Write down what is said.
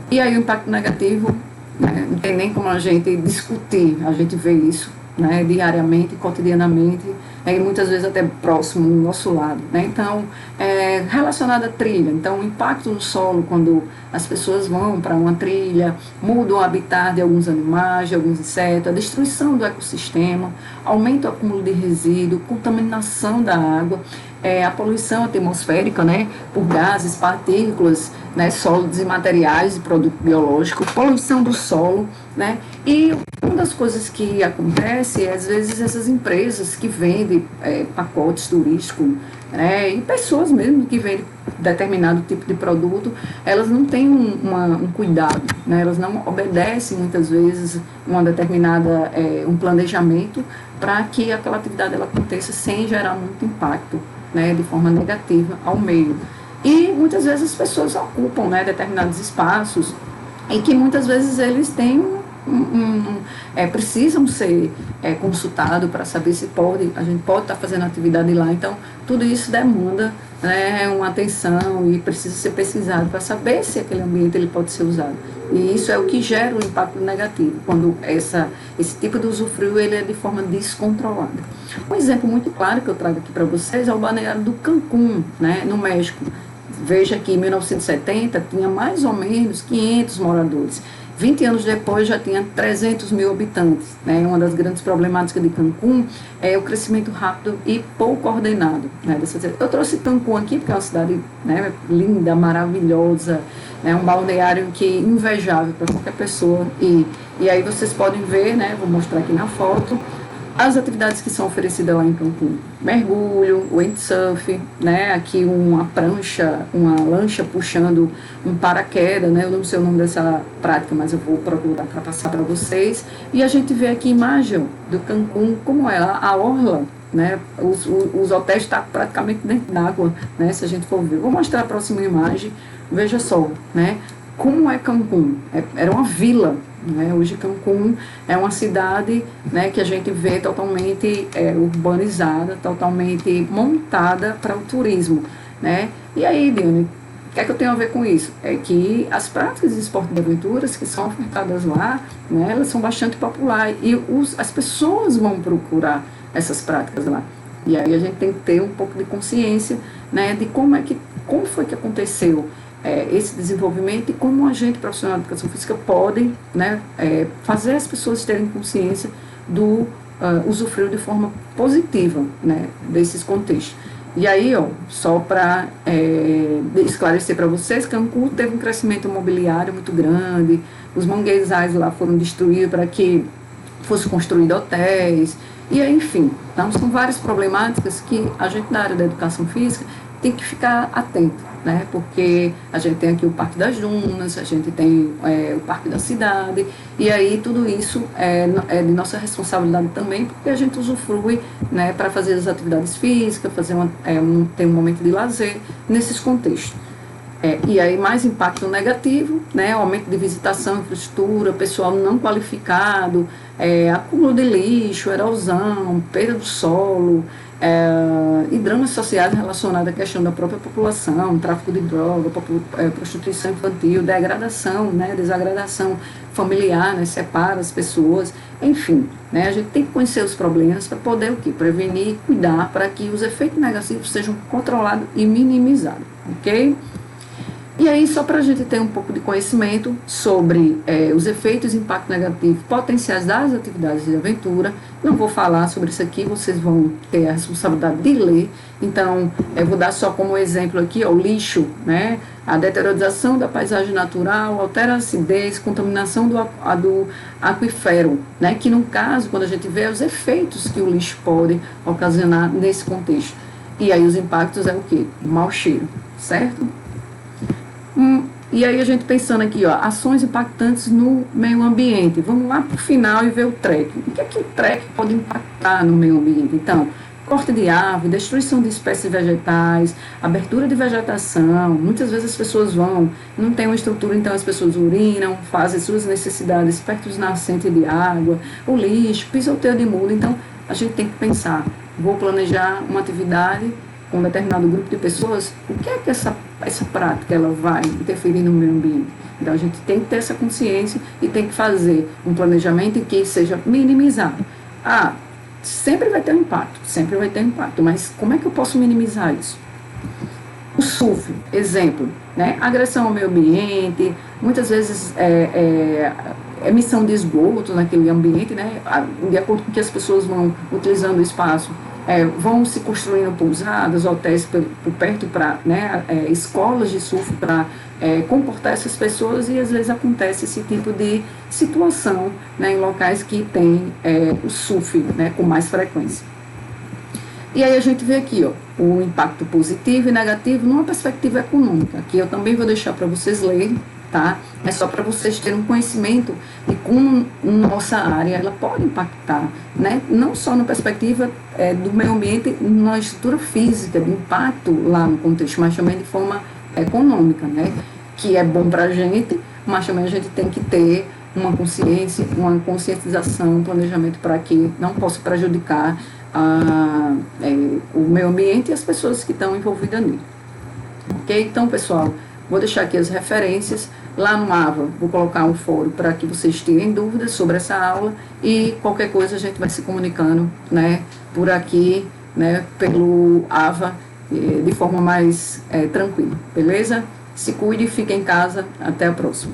E aí o impacto negativo, né, não tem nem como a gente discutir, a gente vê isso, né, diariamente, cotidianamente, e muitas vezes até próximo, no nosso lado. Né? Então, relacionado à trilha, então o impacto no solo quando as pessoas vão para uma trilha, muda o habitat de alguns animais, de alguns insetos, a destruição do ecossistema, aumenta o acúmulo de resíduo, contaminação da água, a poluição atmosférica, né, por gases, partículas, né, sólidos e materiais de produto biológico, poluição do solo, né, e uma das coisas que acontece é, às vezes, essas empresas que vendem pacotes turísticos, né, e pessoas mesmo que vendem determinado tipo de produto, elas não têm um cuidado, né, elas não obedecem muitas vezes um planejamento para que aquela atividade ela aconteça sem gerar muito impacto, né, de forma negativa ao meio. E muitas vezes as pessoas ocupam, né, determinados espaços e que muitas vezes eles têm precisam ser consultados para saber se a gente pode estar fazendo atividade lá. Então, tudo isso demanda, né, uma atenção e precisa ser pesquisado para saber se aquele ambiente ele pode ser usado. E isso é o que gera o impacto negativo, quando esse tipo de usufruo ele é de forma descontrolada. Um exemplo muito claro que eu trago aqui para vocês é o balneário do Cancún, né, no México. Veja que em 1970 tinha mais ou menos 500 moradores. 20 anos depois já tinha 300 mil habitantes. Né? Uma das grandes problemáticas de Cancún é o crescimento rápido e pouco ordenado. Né? Eu trouxe Cancún aqui porque é uma cidade, né, linda, maravilhosa, é um balneário que é invejável para qualquer pessoa. E aí vocês podem ver, né, vou mostrar aqui na foto, as atividades que são oferecidas lá em Cancún: mergulho, windsurf, né? Aqui uma prancha, uma lancha puxando um paraquedas, né? Eu não sei o nome dessa prática, mas eu vou procurar para passar para vocês. E a gente vê aqui imagem do Cancún, como é a orla, né? Os hotéis estão praticamente dentro d'água, né? Se a gente for ver. Vou mostrar a próxima imagem. Veja só, né? Como é Cancún? Era uma vila. Né? Hoje Cancún é uma cidade, né, que a gente vê totalmente urbanizada, totalmente montada para o turismo. Né? E aí, Diane, o que é que eu tenho a ver com isso? É que as práticas de esporte de aventuras que são ofertadas lá, né, elas são bastante populares e as pessoas vão procurar essas práticas lá. E aí a gente tem que ter um pouco de consciência, né, de como foi que aconteceu esse desenvolvimento e como um agente profissional de educação física pode, né, fazer as pessoas terem consciência do usufruir de forma positiva, né, desses contextos. E aí, só para esclarecer para vocês, Cancún teve um crescimento imobiliário muito grande, os manguezais lá foram destruídos para que fossem construídos hotéis, e aí, enfim, então, são várias problemáticas que a gente da área da educação física tem que ficar atento, né? Porque a gente tem aqui o Parque das Dunas, a gente tem o Parque da Cidade, e aí tudo isso é de nossa responsabilidade também, porque a gente usufrui, né, para fazer as atividades físicas, ter um momento de lazer nesses contextos. E aí mais impacto negativo, né, aumento de visitação, infraestrutura, pessoal não qualificado, acúmulo de lixo, erosão, perda do solo, e dramas sociais relacionados à questão da própria população, tráfico de droga, prostituição infantil, degradação, né, desagradação familiar, né, separa as pessoas, enfim, né, a gente tem que conhecer os problemas para poder prevenir e cuidar para que os efeitos negativos sejam controlados e minimizados, ok? E aí, só para a gente ter um pouco de conhecimento sobre os efeitos e impacto negativo potenciais das atividades de aventura, não vou falar sobre isso aqui, vocês vão ter a responsabilidade de ler. Então, eu vou dar só como exemplo aqui o lixo, né? A deteriorização da paisagem natural, altera a acidez, contaminação do aquífero, né? Que no caso, quando a gente vê os efeitos que o lixo pode ocasionar nesse contexto. E aí os impactos é o quê? O mau cheiro, certo? E aí a gente pensando aqui, ações impactantes no meio ambiente. Vamos lá para o final e ver o trekking. O que é que o trekking pode impactar no meio ambiente? Então, corte de árvore, destruição de espécies vegetais, abertura de vegetação. Muitas vezes as pessoas não tem uma estrutura, então as pessoas urinam, fazem suas necessidades perto dos nascentes de água, o lixo, pisoteio de muro. Então, a gente tem que pensar, vou planejar uma atividade com um determinado grupo de pessoas, o que é que essa prática ela vai interferir no meio ambiente? Então a gente tem que ter essa consciência e tem que fazer um planejamento que seja minimizado. Sempre vai ter um impacto, sempre vai ter um impacto, mas como é que eu posso minimizar isso? O SUF, exemplo, né? Agressão ao meio ambiente, muitas vezes emissão de esgoto naquele ambiente, né? De acordo com que as pessoas vão utilizando o espaço, vão se construindo pousadas, hotéis por perto para, né, escolas de surf para comportar essas pessoas, e às vezes acontece esse tipo de situação, né, em locais que tem o surf, né, com mais frequência. E aí a gente vê aqui, ó, o impacto positivo e negativo numa perspectiva econômica, que eu também vou deixar para vocês lerem, tá? É só para vocês terem um conhecimento de como nossa área ela pode impactar, né? Não só na perspectiva do meio ambiente, na estrutura física, de impacto lá no contexto, mas também de forma econômica, né? Que é bom para a gente, mas também a gente tem que ter uma consciência, uma conscientização, um planejamento para que não possa prejudicar o meio ambiente e as pessoas que estão envolvidas nele. Ok? Então, pessoal, vou deixar aqui as referências. Lá no AVA, vou colocar um fórum para que vocês tirem dúvidas sobre essa aula, e qualquer coisa a gente vai se comunicando, né, por aqui, né, pelo AVA, de forma mais tranquila, beleza? Se cuide, fique em casa, até a próxima.